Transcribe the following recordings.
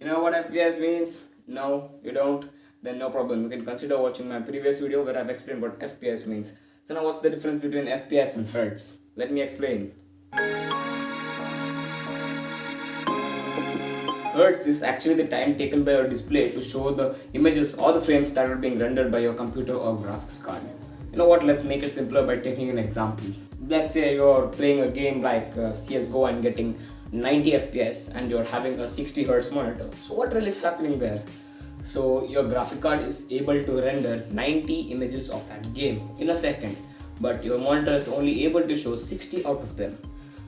You know what FPS means? No, you don't? Then no problem. You can consider watching my previous video where I've explained what FPS means. So now what's the difference between FPS and hertz? Let me explain. Hertz is actually the time taken by your display to show the images or the frames that are being rendered by your computer or graphics card. You know what, let's make it simpler by taking an example. Let's say you're playing a game like CSGO and getting 90 FPS and you're having a 60 Hz monitor. So what really is happening there? So your graphic card is able to render 90 images of that game in a second, but your monitor is only able to show 60 out of them.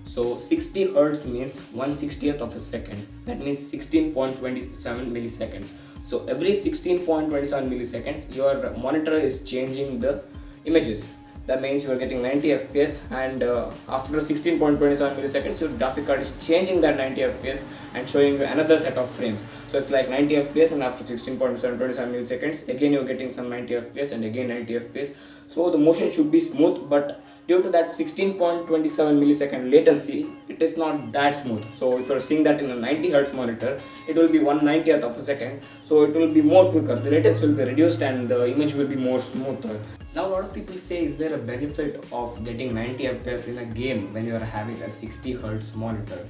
So 60 Hz means 1/60th of a second. That means 16.27 milliseconds. So every 16.27 milliseconds, your monitor is changing the images. That means you are getting 90 FPS, and after 16.27 milliseconds, your graphic card is changing that 90 FPS and showing you another set of frames. So it's like 90 FPS, and after 16.27 milliseconds, again you're getting some 90 FPS and again 90 FPS. So the motion should be smooth, but due to that 16.27 millisecond latency, it is not that smooth. So if you're seeing that in a 90 Hz monitor, it will be 1/90th of a second, so it will be more quicker. The latency will be reduced and the image will be more smoother. Now a lot of people say, is there a benefit of getting 90 FPS in a game when you are having a 60 Hz monitor?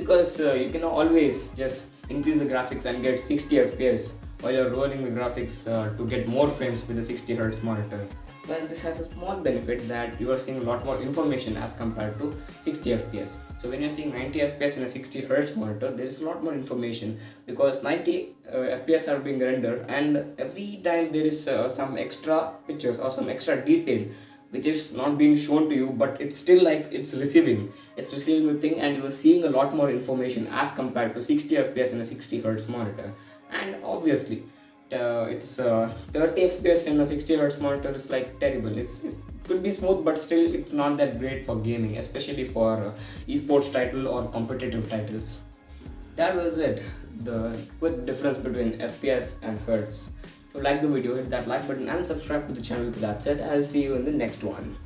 Because you can always just increase the graphics and get 60 FPS while you're rolling the graphics to get more frames with a 60 Hz monitor. Well, this has a small benefit that you are seeing a lot more information as compared to 60 FPS. So when you're seeing 90 FPS in a 60 Hz monitor, there is a lot more information because 90 FPS are being rendered, and every time there is some extra pictures or some extra detail which is not being shown to you, but it's still like it's receiving the thing, and you're seeing a lot more information as compared to 60 FPS in a 60 Hz monitor. And obviously it's 30 FPS in a 60 Hz monitor is like terrible. It could be smooth, but still it's not that great for gaming, especially for esports title or competitive titles. That was it, the quick difference between FPS and hertz. If you like the video, hit that like button and subscribe to the channel. That's it. I'll see you in the next one.